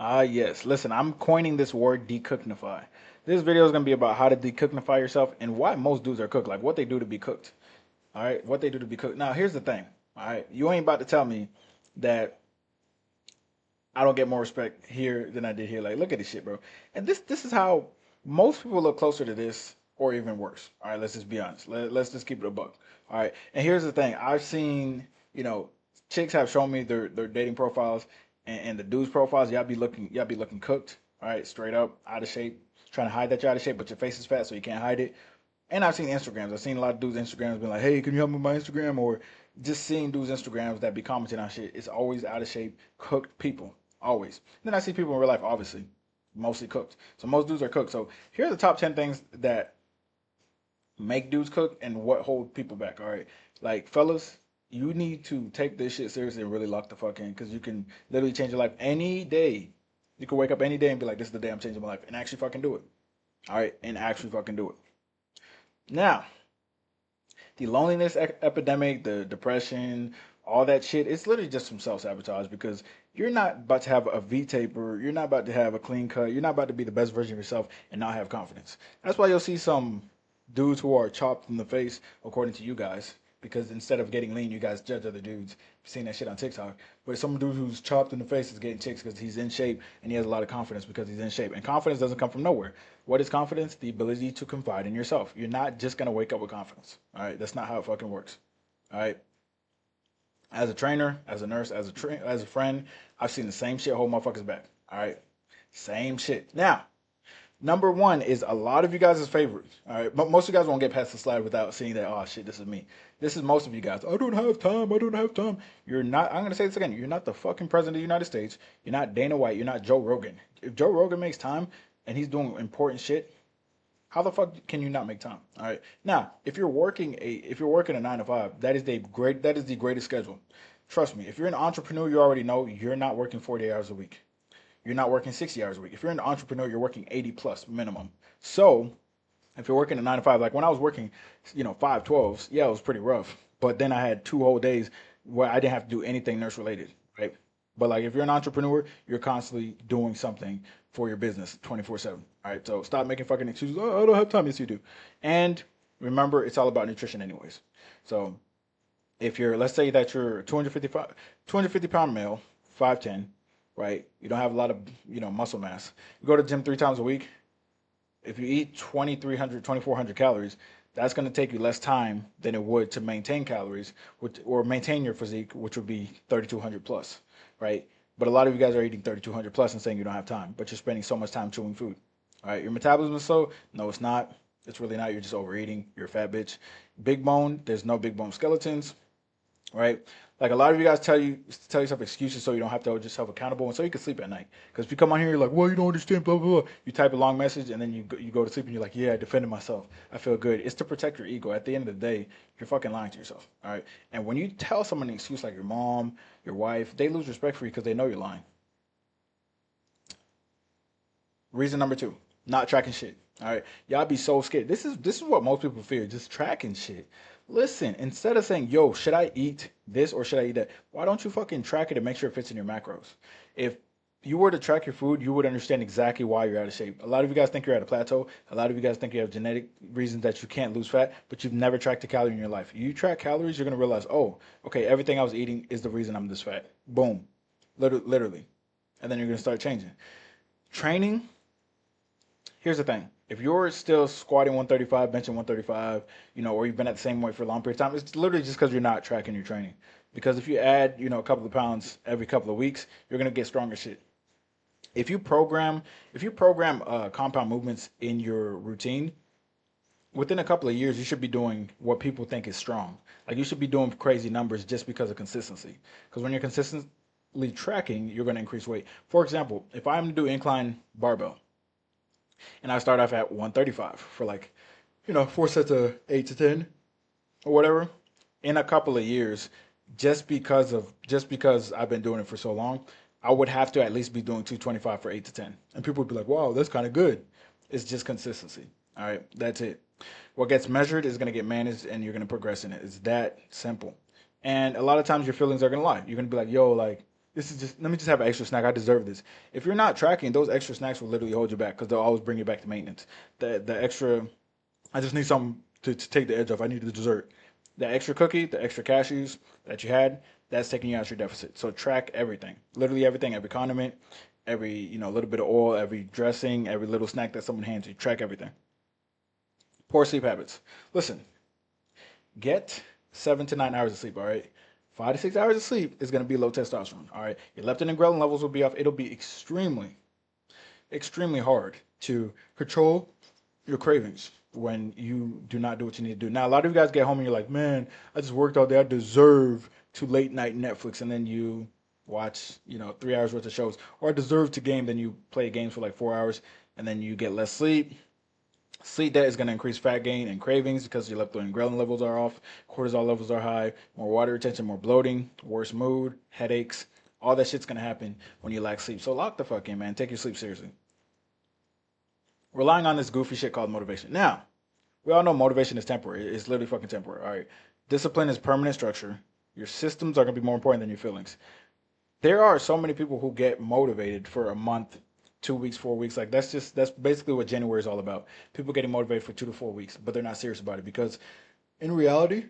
Ah, yes. Listen, I'm coining this word decooknify. This video is going to be about how to decooknify yourself and why most dudes are cooked, like what they do to be cooked. All right, what they do to be cooked. Now, here's the thing. All right, you ain't about to tell me that I don't get more respect here than I did here. Like, look at this shit, bro. And this is how most people look closer to this, or even worse. All right, let's just be honest. Let's just keep it a buck. All right, and here's the thing. I've seen, chicks have shown me their dating profiles and the dudes profiles. Y'all be looking cooked. All right, straight up, out of shape, trying to hide that you're out of shape, but your face is fat, so you can't hide it. And I've seen Instagrams. I've seen a lot of dudes' Instagrams being like, "Hey, can you help me with my Instagram?" Or just seeing dudes' Instagrams that be commenting on shit. It's always out of shape, cooked people. Always. Then I see people in real life, obviously, mostly cooked. So most dudes are cooked. So here are the top 10 things that make dudes cook and what hold people back. All right. Like, fellas, you need to take this shit seriously and really lock the fuck in because you can literally change your life any day. You can wake up any day and be like, this is the day I'm changing my life and actually fucking do it. All right. And actually fucking do it. Now, the loneliness epidemic, the depression, all that shit, it's literally just some self sabotage because you're not about to have a V taper, you're not about to have a clean cut, you're not about to be the best version of yourself and not have confidence. That's why you'll see some dudes who are chopped in the face, according to you guys, because instead of getting lean, you guys judge other dudes. You've seen that shit on TikTok. But some dude who's chopped in the face is getting chicks because he's in shape and he has a lot of confidence because he's in shape. And confidence doesn't come from nowhere. What is confidence? The ability to confide in yourself. You're not just gonna wake up with confidence. All right, that's not how it fucking works. All right. As a trainer, as a nurse, as a friend, I've seen the same shit hold motherfuckers back. All right, same shit. Now, number one is a lot of you guys' favorites. All right, but most of you guys won't get past the slide without seeing that. Oh shit, this is me. This is most of you guys. I don't have time. I don't have time. You're not. I'm gonna say this again. You're not the fucking president of the United States. You're not Dana White. You're not Joe Rogan. If Joe Rogan makes time and he's doing important shit, how the fuck can you not make time? All right. Now, if you're working a 9 to 5, that is the greatest schedule. Trust me. If you're an entrepreneur, you already know you're not working 40 hours a week. You're not working 60 hours a week. If you're an entrepreneur, you're working 80 plus minimum. So if you're working a 9 to 5, like when I was working, 5 12s, yeah, it was pretty rough. But then I had 2 whole days where I didn't have to do anything nurse related, right? But like if you're an entrepreneur, you're constantly doing something for your business 24/7. All right. So stop making fucking excuses. Oh, I don't have time. Yes, you do. And remember, it's all about nutrition anyways. So if let's say that you're 250 pound male, 5'10", right? You don't have a lot of, muscle mass. You go to the gym 3 times a week. If you eat 2,300, 2,400 calories, that's going to take you less time than it would to maintain calories or maintain your physique, which would be 3,200 plus, right? But a lot of you guys are eating 3,200 plus and saying you don't have time, but you're spending so much time chewing food. All right, your metabolism is slow. No, it's not. It's really not. You're just overeating. You're a fat bitch. Big bone. There's no big bone skeletons, right? Like a lot of you guys tell yourself excuses so you don't have to hold yourself accountable and so you can sleep at night. Because if you come on here, you're like, well, you don't understand, blah blah blah. You type a long message and then you go to sleep and you're like, yeah, I defended myself. I feel good. It's to protect your ego. At the end of the day, you're fucking lying to yourself. All right. And when you tell someone an excuse like your mom, your wife, they lose respect for you because they know you're lying. Reason number two, not tracking shit. All right, y'all be so scared. This is what most people fear, just tracking shit. Listen, instead of saying, "Yo, should I eat this or should I eat that?" Why don't you fucking track it and make sure it fits in your macros? If you were to track your food, you would understand exactly why you're out of shape. A lot of you guys think you're at a plateau. A lot of you guys think you have genetic reasons that you can't lose fat, but you've never tracked a calorie in your life. You track calories, you're gonna realize, oh, okay, everything I was eating is the reason I'm this fat. Boom, literally, and then you're gonna start changing. Training, here's the thing. If you're still squatting 135, benching 135, or you've been at the same weight for a long period of time, it's literally just because you're not tracking your training. Because if you add, a couple of pounds every couple of weeks, you're gonna get stronger shit. If you program, compound movements in your routine, within a couple of years, you should be doing what people think is strong. Like you should be doing crazy numbers just because of consistency. Because when you're consistently tracking, you're gonna increase weight. For example, if I'm to do incline barbell, and I start off at 135 for like, 4 sets of 8 to 10 or whatever. In a couple of years, just because I've been doing it for so long, I would have to at least be doing 225 for 8 to 10, and people would be like, "Wow, that's kind of good." It's just consistency. All right, that's it. What gets measured is going to get managed, and you're going to progress in it. It's that simple. And a lot of times your feelings are going to lie. You're going to be like, "Yo, like." This is just, let me just have an extra snack. I deserve this. If you're not tracking, those extra snacks will literally hold you back because they'll always bring you back to maintenance. The extra, I just need something to take the edge off. I need the dessert. The extra cookie, the extra cashews that you had, that's taking you out your deficit. So track everything, literally everything, every condiment, every little bit of oil, every dressing, every little snack that someone hands you. Track everything. Poor sleep habits. Listen, get 7 to 9 hours of sleep. All right, 5 to 6 hours of sleep is going to be low testosterone. All right, your leptin and ghrelin levels will be off. It'll be extremely hard to control your cravings when you do not do what you need to do. Now, a lot of you guys get home and you're like, man, I just worked all day. I deserve to late night Netflix, and then you watch 3 hours worth of shows. Or I deserve to game, then you play games for like 4 hours, and then you get less sleep. Sleep debt is going to increase fat gain and cravings because your leptin and ghrelin levels are off, cortisol levels are high, more water retention, more bloating, worse mood, headaches. All that shit's going to happen when you lack sleep. So lock the fuck in, man. Take your sleep seriously. Relying on this goofy shit called motivation. Now, we all know motivation is temporary. It's literally fucking temporary. All right. Discipline is permanent structure. Your systems are going to be more important than your feelings. There are so many people who get motivated for a month, 2 weeks, 4 weeks. Like that's basically what January is all about. People getting motivated for 2 to 4 weeks, but they're not serious about it because in reality,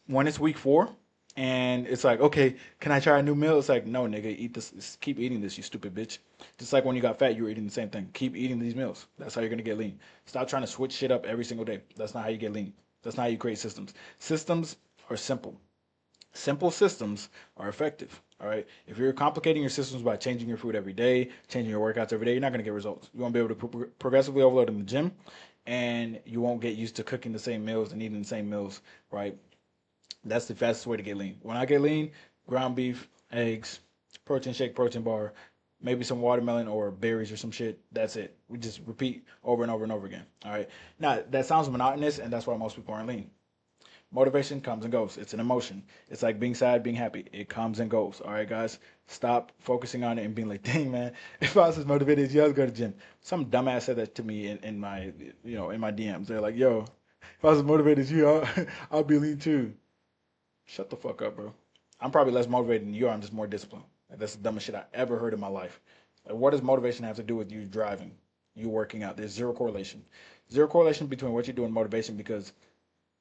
when it's week 4 and it's like, okay, can I try a new meal? It's like, no, nigga, eat this. Keep eating this, you stupid bitch. Just like when you got fat, you were eating the same thing. Keep eating these meals. That's how you're gonna get lean. Stop trying to switch shit up every single day. That's not how you get lean. That's not how you create systems. Systems are simple. Simple systems are effective. All right. If you're complicating your systems by changing your food every day, changing your workouts every day, you're not going to get results. You won't be able to progressively overload in the gym, and you won't get used to cooking the same meals and eating the same meals. Right. That's the fastest way to get lean. When I get lean, ground beef, eggs, protein shake, protein bar, maybe some watermelon or berries or some shit. That's it. We just repeat over and over and over again. All right. Now that sounds monotonous, and that's why most people aren't lean. Motivation comes and goes. It's an emotion. It's like being sad, being happy. It comes and goes. All right, guys. Stop focusing on it and being like, dang, man, if I was as motivated as you, I'd go to the gym. Some dumbass said that to me in my, in my DMs. They're like, yo, if I was as motivated as you, I'll be lean too. Shut the fuck up, bro. I'm probably less motivated than you are. I'm just more disciplined. Like, that's the dumbest shit I ever heard in my life. Like, what does motivation have to do with you driving, you working out? There's zero correlation. Zero correlation between what you do and motivation because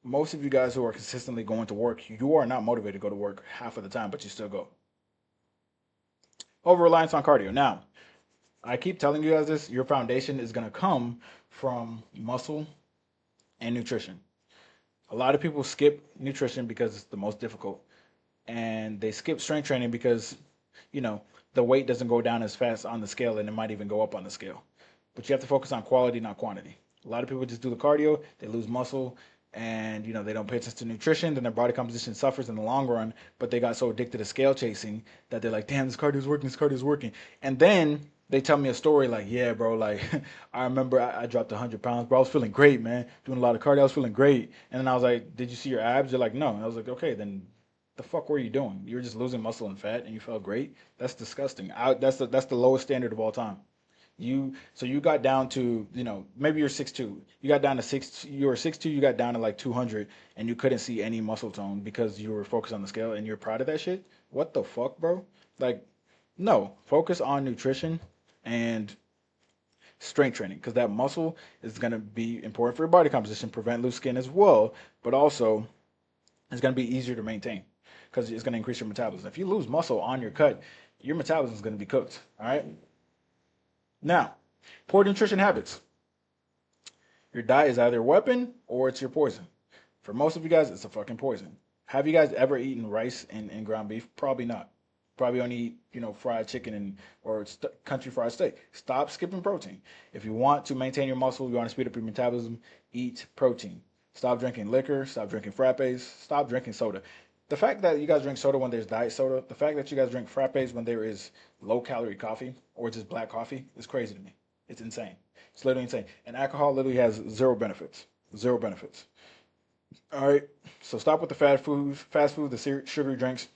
most of you guys who are consistently going to work, you are not motivated to go to work half of the time, but you still go. Over reliance on cardio. Now, I keep telling you guys this, your foundation is going to come from muscle and nutrition. A lot of people skip nutrition because it's the most difficult, and they skip strength training because, you know, the weight doesn't go down as fast on the scale and it might even go up on the scale. But you have to focus on quality, not quantity. A lot of people just do the cardio, they lose muscle, and they don't pay attention to nutrition, then their body composition suffers in the long run, but they got so addicted to scale chasing that they're like, damn, this cardio is working, this cardio is working. And then they tell me a story like, yeah, bro, like I remember I dropped 100 pounds, bro. I was feeling great, man. Doing a lot of cardio, I was feeling great. And then I was like, did you see your abs? They're like, no. And I was like, okay, then the fuck were you doing? You were just losing muscle and fat and you felt great? That's disgusting. That's the lowest standard of all time. You got down to, maybe you're 6'2". You got down to you were 6'2", you got down to like 200 and you couldn't see any muscle tone because you were focused on the scale and you're proud of that shit? What the fuck, bro? Like, no, focus on nutrition and strength training because that muscle is going to be important for your body composition, prevent loose skin as well, but also it's going to be easier to maintain because it's going to increase your metabolism. If you lose muscle on your cut, your metabolism is going to be cooked, all right? Now, poor nutrition habits. Your diet is either a weapon or it's your poison. For most of you guys, it's a fucking poison. Have you guys ever eaten rice and ground beef? Probably not. Probably only eat, fried chicken or country fried steak. Stop skipping protein. If you want to maintain your muscle, you want to speed up your metabolism, eat protein. Stop drinking liquor. Stop drinking frappes. Stop drinking soda. The fact that you guys drink soda when there's diet soda, the fact that you guys drink frappes when there is low-calorie coffee or just black coffee is crazy to me. It's insane. It's literally insane. And alcohol literally has zero benefits. Zero benefits. All right. So stop with the fast food, the sugary drinks.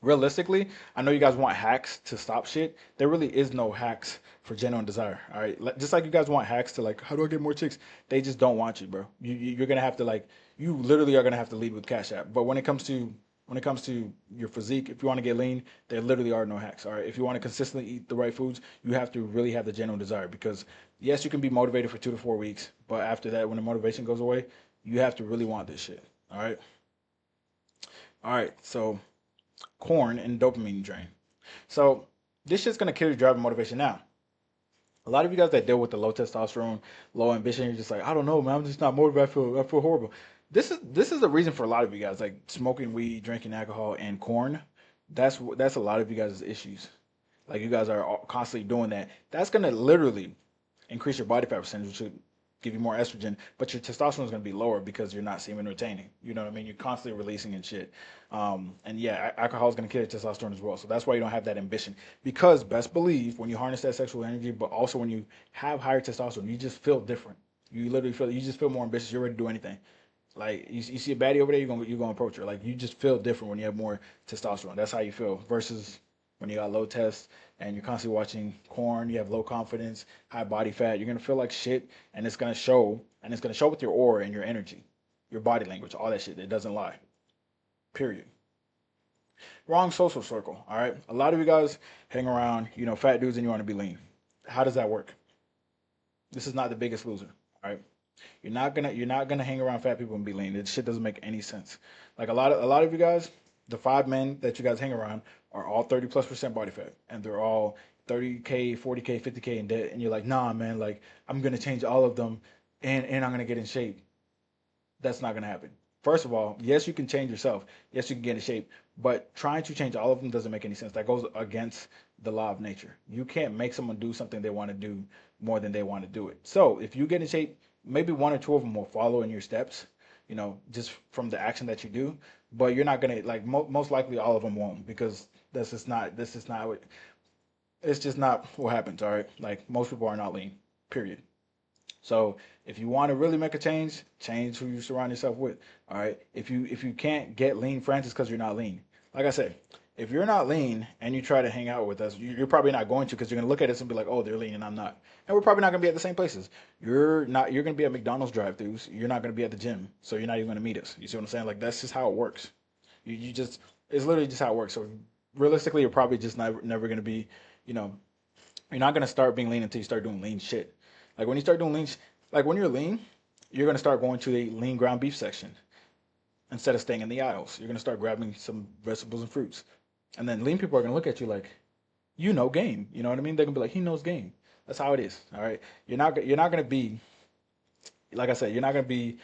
Realistically, I know you guys want hacks to stop shit. There really is no hacks for genuine desire. All right, just like you guys want hacks to like, how do I get more chicks? They just don't want you, bro. You're gonna have to like, you literally are gonna have to lead with Cash App. But when it comes to when it comes to your physique, if you want to get lean, there literally are no hacks. All right. If you want to consistently eat the right foods, you have to really have the genuine desire because yes, you can be motivated for 2 to 4 weeks, but after that, when the motivation goes away, you have to really want this shit. All right. All right. So corn and dopamine drain. So this shit's gonna kill your drive and motivation. Now, a lot of you guys that deal with the low testosterone, low ambition, you're just like, I don't know, man. I'm just not motivated. I feel horrible. This is the reason for a lot of you guys, like smoking weed, drinking alcohol, and corn. That's a lot of you guys' issues. Like you guys are constantly doing that. That's gonna literally increase your body fat percentage, which should give you more estrogen, but your testosterone is going to be lower because you're not semen retaining. You know what I mean? You're constantly releasing and shit. And yeah, alcohol is going to kill your testosterone as well. So that's why you don't have that ambition. Because best believe when you harness that sexual energy, but also when you have higher testosterone, you just feel different. You literally feel, you just feel more ambitious. You're ready to do anything. Like you see a baddie over there, you're gonna approach her. Like you just feel different when you have more testosterone. That's how you feel versus when you got low test and you're constantly watching corn. You have low confidence, high body fat. You're gonna feel like shit, and it's gonna show. And it's gonna show with your aura and your energy, your body language, all that shit. It doesn't lie. Period. Wrong social circle. All right. A lot of you guys hang around, fat dudes, and you want to be lean. How does that work? This is not the Biggest Loser. All right. You're not gonna hang around fat people and be lean. This shit doesn't make any sense. Like a lot of you guys, the 5 men that you guys hang around are all 30+% body fat, and they're all 30K, 40K, 50K in debt, and you're like, nah, man, like I'm gonna change all of them, and I'm gonna get in shape. That's not gonna happen. First of all, yes, you can change yourself. Yes, you can get in shape, but trying to change all of them doesn't make any sense. That goes against the law of nature. You can't make someone do something they want to do more than they want to do it. So if you get in shape, maybe one or two of them will follow in your steps, just from the action that you do. But you're not gonna like most likely all of them won't because it's just not what happens. All right, like most people are not lean. Period. So if you want to really make a change who you surround yourself with. All right. If you can't get lean friends, it's because you're not lean. Like I said, if you're not lean and you try to hang out with us, you're probably not going to because you're gonna look at us and be like, oh, they're lean and I'm not. And we're probably not gonna be at the same places. You're not. You're gonna be at McDonald's drive-throughs. You're not gonna be at the gym, so you're not even gonna meet us. You see what I'm saying? Like that's just how it works. You just it's literally just how it works. So realistically, you're probably just never gonna be, you know, you're not gonna start being lean until you start doing lean shit. Like when you start doing lean, like when you're lean, you're gonna start going to the lean ground beef section instead of staying in the aisles. You're gonna start grabbing some vegetables and fruits, and then lean people are gonna look at you like, you know game. You know what I mean? They're gonna be like, he knows game. That's how it is. All right. You're not gonna be like I said. You're not gonna be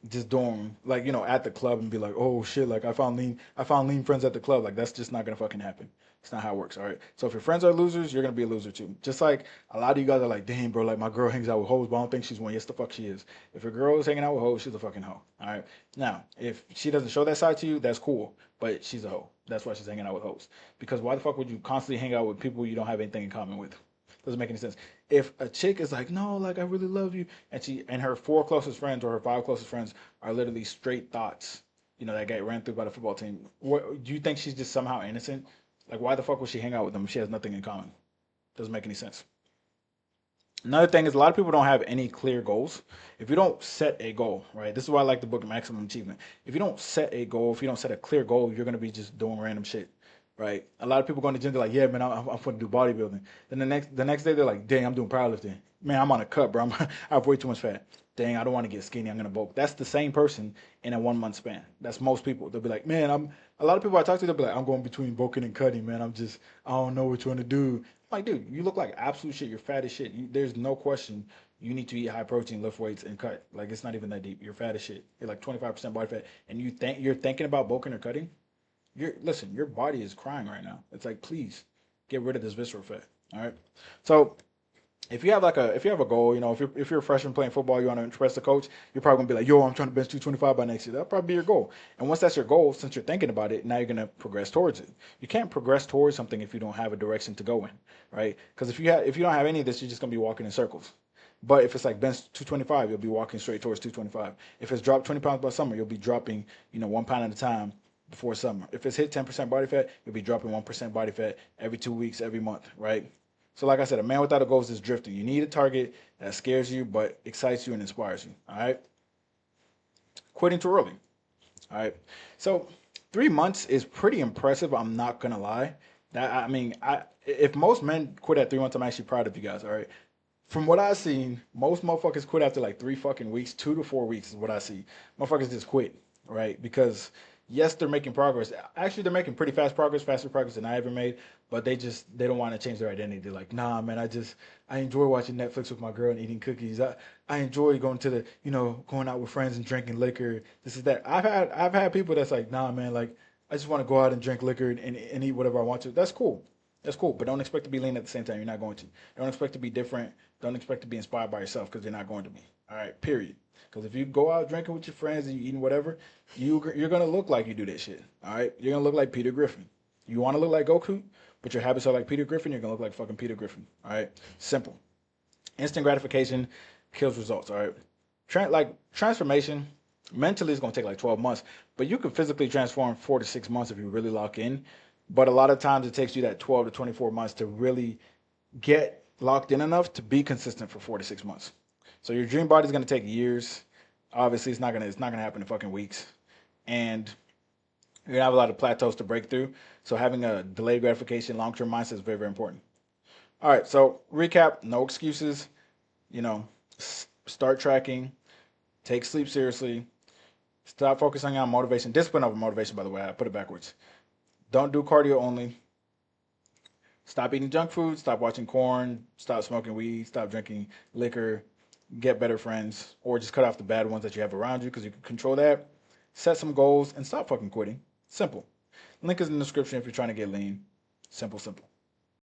just doing like at the club and be like, oh shit, like I found lean friends at the club. Like that's just not gonna fucking happen. It's not how it works. All right. So if your friends are losers, you're gonna be a loser too. Just like a lot of you guys are like, damn, bro, like my girl hangs out with hoes, but I don't think she's one. Yes, the fuck she is. If a girl is hanging out with hoes, she's a fucking hoe. All right. Now, if she doesn't show that side to you, that's cool, but she's a hoe. That's why she's hanging out with hoes. Because why the fuck would you constantly hang out with people you don't have anything in common with? Doesn't make any sense. If a chick is like, no, like I really love you, and her four closest friends or her five closest friends are literally straight thoughts, that get ran through by the football team. What do you think she's just somehow innocent? Like, why the fuck would she hang out with them if she has nothing in common? Doesn't make any sense. Another thing is a lot of people don't have any clear goals. If you don't set a goal, right? This is why I like the book Maximum Achievement. If you don't set a goal, if you don't set a clear goal, you're gonna be just doing random shit, right? A lot of people go to the gym, they're like, yeah, man, I'm going to do bodybuilding. Then the next day they're like, dang, I'm doing powerlifting. Man, I'm on a cut, bro. I have way too much fat. Dang, I don't want to get skinny. I'm gonna bulk. That's the same person in a 1 month span. That's most people. They'll be like, man, I'm. A lot of people I talk to, they'll be like, I'm going between bulking and cutting, man. I don't know which one to do. I'm like, dude, you look like absolute shit. You're fat as shit. There's no question. You need to eat high protein, lift weights, and cut. Like it's not even that deep. You're fat as shit. You're like 25% body fat, and you're thinking about bulking or cutting. Listen. Your body is crying right now. It's like, please get rid of this visceral fat. All right. So if you have a goal, if you're a freshman playing football, you want to impress the coach, you're probably gonna be like, yo, I'm trying to bench 225 by next year. That'll probably be your goal. And once that's your goal, since you're thinking about it, now you're gonna progress towards it. You can't progress towards something if you don't have a direction to go in, right? Because if you don't have any of this, you're just gonna be walking in circles. But if it's like bench 225, you'll be walking straight towards 225. If it's dropped 20 pounds by summer, you'll be dropping, 1 pound at a time before summer. If it's hit 10% body fat, you'll be dropping 1% body fat every 2 weeks, every month, right? So like I said, a man without a goal is just drifting. You need a target that scares you but excites you and inspires you. All right. Quitting too early. All right. So 3 months is pretty impressive. I'm not gonna lie. If most men quit at 3 months, I'm actually proud of you guys. All right. From what I've seen, most motherfuckers quit after like 3 fucking weeks, 2 to 4 weeks is what I see. Motherfuckers just quit, right? Because yes, they're making progress. Actually, they're making pretty fast progress, faster progress than I ever made. But they don't want to change their identity. They're like, nah, man, I enjoy watching Netflix with my girl and eating cookies. I enjoy going to going out with friends and drinking liquor. This is that. I've had people that's like, nah, man, like I just want to go out and drink liquor and eat whatever I want to. That's cool. That's cool, but don't expect to be lean at the same time. You're not going to. Don't expect to be different. Don't expect to be inspired by yourself because you're not going to be. All right, period. Because if you go out drinking with your friends and you eating whatever, you're gonna look like you do that shit. All right, you're gonna look like Peter Griffin. You want to look like Goku, but your habits are like Peter Griffin. You're gonna look like fucking Peter Griffin. All right, simple. Instant gratification kills results. All right, transformation mentally is gonna take like 12 months, but you can physically transform 4 to 6 months if you really lock in. But a lot of times it takes you that 12 to 24 months to really get locked in enough to be consistent for 4 to 6 months. So your dream body is going to take years. Obviously, it's not gonna happen in fucking weeks, and you're gonna have a lot of plateaus to break through. So having a delayed gratification, long term mindset is very very important. All right. So recap: no excuses. You know, start tracking. Take sleep seriously. Stop focusing on motivation. Discipline over motivation. By the way, I put it backwards. Don't do cardio only. Stop eating junk food, stop watching corn, stop smoking weed, stop drinking liquor, get better friends, or just cut off the bad ones that you have around you because you can control that. Set some goals and stop fucking quitting. Simple. Link is in the description if you're trying to get lean. Simple, simple.